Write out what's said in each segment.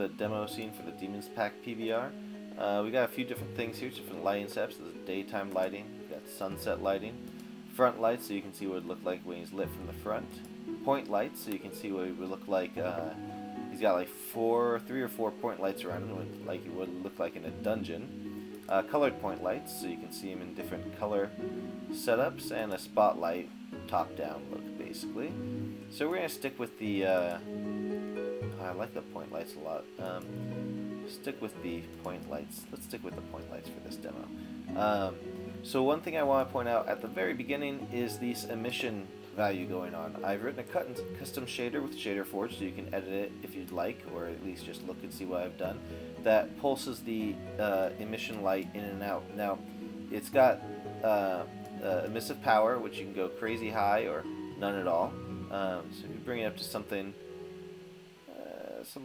the demo scene for the Demon Pack PBR. We got a few different things here, different lighting setups. There's daytime lighting, we got sunset lighting, front lights so you can see what it would look like when he's lit from the front, point lights so you can see what it would look like. He's got like 3 or 4 point lights around him, like it would look like in a dungeon. Colored point lights so you can see him in different color setups, and a spotlight top-down look basically. So we're gonna stick with the. I like the point lights a lot. Stick with the point lights. Let's stick with the point lights for this demo. So one thing I want to point out at the very beginning is this emission value going on. I've written a custom shader with Shader Forge, so you can edit it if you'd like, or at least just look and see what I've done. That pulses the emission light in and out. Now, it's got emissive power, which you can go crazy high or none at all. So if you bring it up to something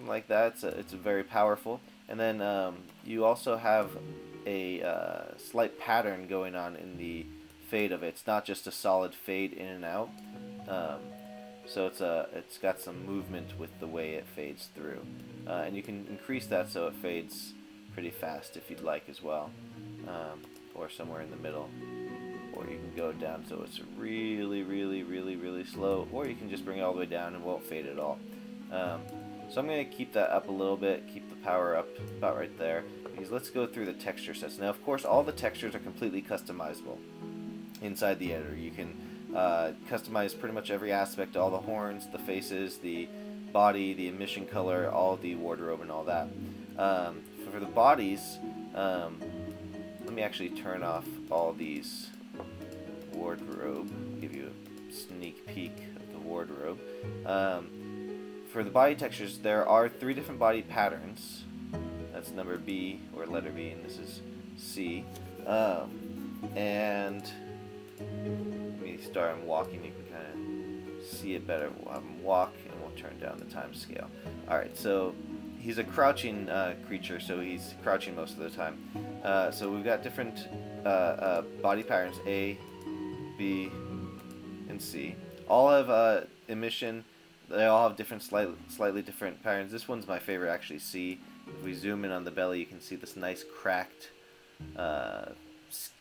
like that, it's very powerful. And then you also have a slight pattern going on in the fade of it. It's not just a solid fade in and out. So it's got some movement with the way it fades through. And you can increase that so it fades pretty fast if you'd like as well, or somewhere in the middle. Or you can go down so it's really slow, or you can just bring it all the way down and won't fade at all. So I'm going to keep that up a little bit, keep the power up about right there, because let's go through the texture sets. Now of course all the textures are completely customizable inside the editor. You can customize pretty much every aspect, all the horns, the faces, the body, the emission color, all the wardrobe and all that. For the bodies, let me actually turn off all these wardrobe, give you a sneak peek of the wardrobe. For the body textures, there are 3 different body patterns. That's number B, or letter B, and this is C. And let me start him walking, you can kind of see it better. We'll have him walk, and we'll turn down the time scale. Alright, so he's a crouching creature, so he's crouching most of the time. So we've got different body patterns, A, B, and C. All have emission. They all have different, slightly different patterns. This one's my favorite, actually, C. If we zoom in on the belly, you can see this nice cracked,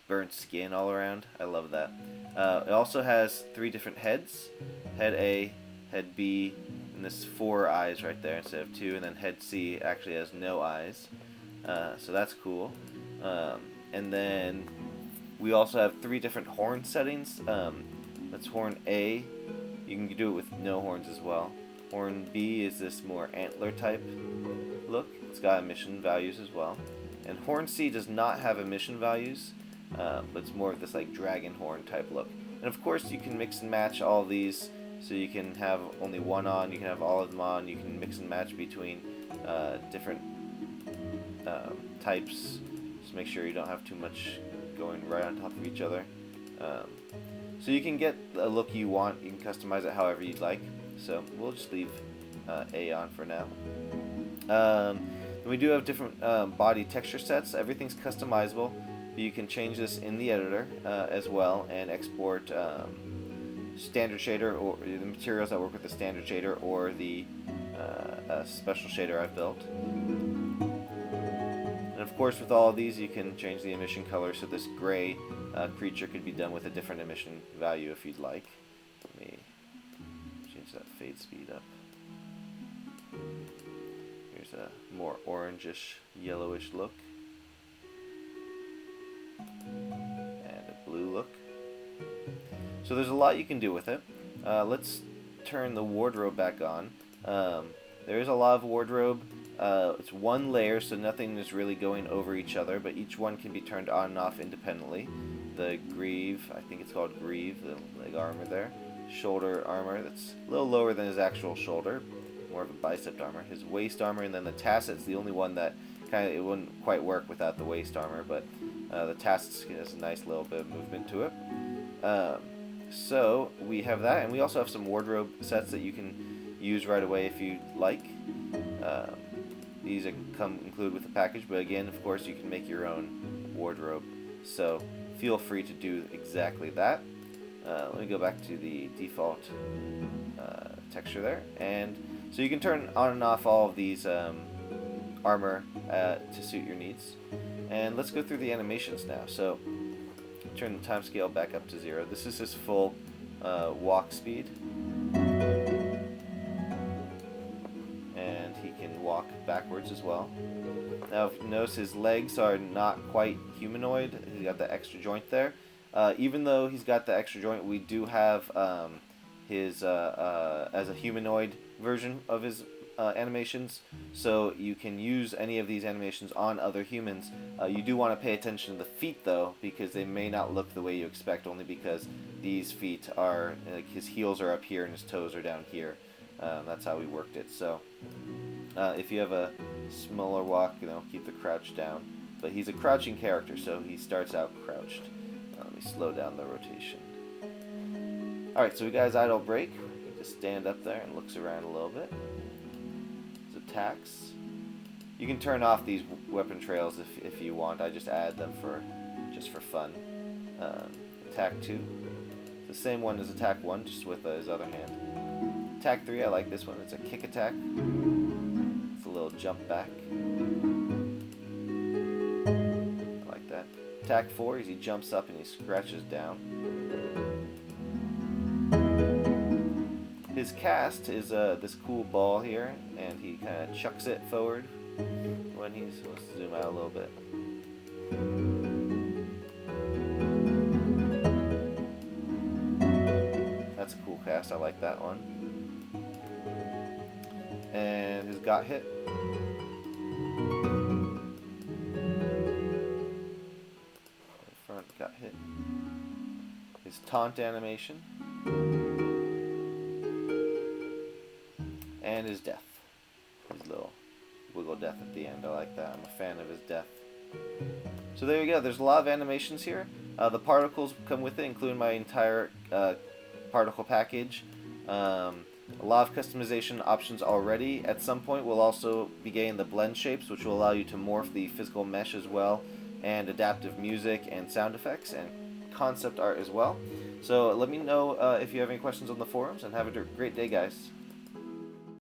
burnt skin all around. I love that. It also has 3 different heads. Head A, head B, and this 4 eyes right there instead of 2. And then head C actually has no eyes. So that's cool. And then we also have 3 different horn settings. That's horn A. You can do it with no horns as well. Horn B is this more antler type look. It's got emission values as well. And horn C does not have emission values, but it's more of this like dragon horn type look. And of course you can mix and match all of these, so you can have only one on, you can have all of them on, you can mix and match between different types. Just make sure you don't have too much going right on top of each other. So you can get a look you want, you can customize it however you'd like. So we'll just leave A on for now. We do have different body texture sets. Everything's customizable, but you can change this in the editor as well, and export standard shader, or the materials that work with the standard shader, or the special shader I've built. And of course with all of these you can change the emission color, so this gray creature could be done with a different emission value if you'd like. Let me change that fade speed up. Here's a more orangish, yellowish look. And a blue look. So there's a lot you can do with it. Let's turn the wardrobe back on. There is a lot of wardrobe. It's one layer, so nothing is really going over each other, but each one can be turned on and off independently. The greave, I think it's called greave, the leg armor there. Shoulder armor, that's a little lower than his actual shoulder, more of a bicep armor. His waist armor, and then the tasset's the only one that it wouldn't quite work without the waist armor, but the tasset has a nice little bit of movement to it. So we have that, and we also have some wardrobe sets that you can use right away if you'd like. These come included with the package, but again, of course, you can make your own wardrobe. So feel free to do exactly that. Let me go back to the default texture there, and so you can turn on and off all of these armor to suit your needs. And let's go through the animations now. So turn the time scale back up to 0. This is his full walk speed. And he can walk backwards as well. Now, if you notice, his legs are not quite humanoid. He's got the extra joint there. Even though he's got the extra joint, we do have his as a humanoid version of his animations, so you can use any of these animations on other humans. You do want to pay attention to the feet though, because they may not look the way you expect, only because these feet are, like, his heels are up here and his toes are down here. That's how we worked it. So if you have a smaller walk, keep the crouch down. But he's a crouching character, so he starts out crouched. Let me slow down the rotation. Alright, so we got his idle break. He just stand up there and looks around a little bit. His attacks. You can turn off these weapon trails if you want. I just add them just for fun. Attack 2. The same one as attack 1, just with his other hand. Attack 3, I like this one. It's a kick attack. It's a little jump back. I like that. Attack 4 is he jumps up and he scratches down. His cast is this cool ball here, and he kind of chucks it forward when he's... Let's zoom out a little bit. That's a cool cast. I like that one. And his got hit. Front got hit. His taunt animation. And his death. His little wiggle death at the end. I like that. I'm a fan of his death. So there you go. There's a lot of animations here. The particles come with it, including my entire particle package. A lot of customization options already. At some point we'll also be getting the blend shapes, which will allow you to morph the physical mesh as well, and adaptive music and sound effects and concept art as well. So let me know if you have any questions on the forums, and have a great day, guys.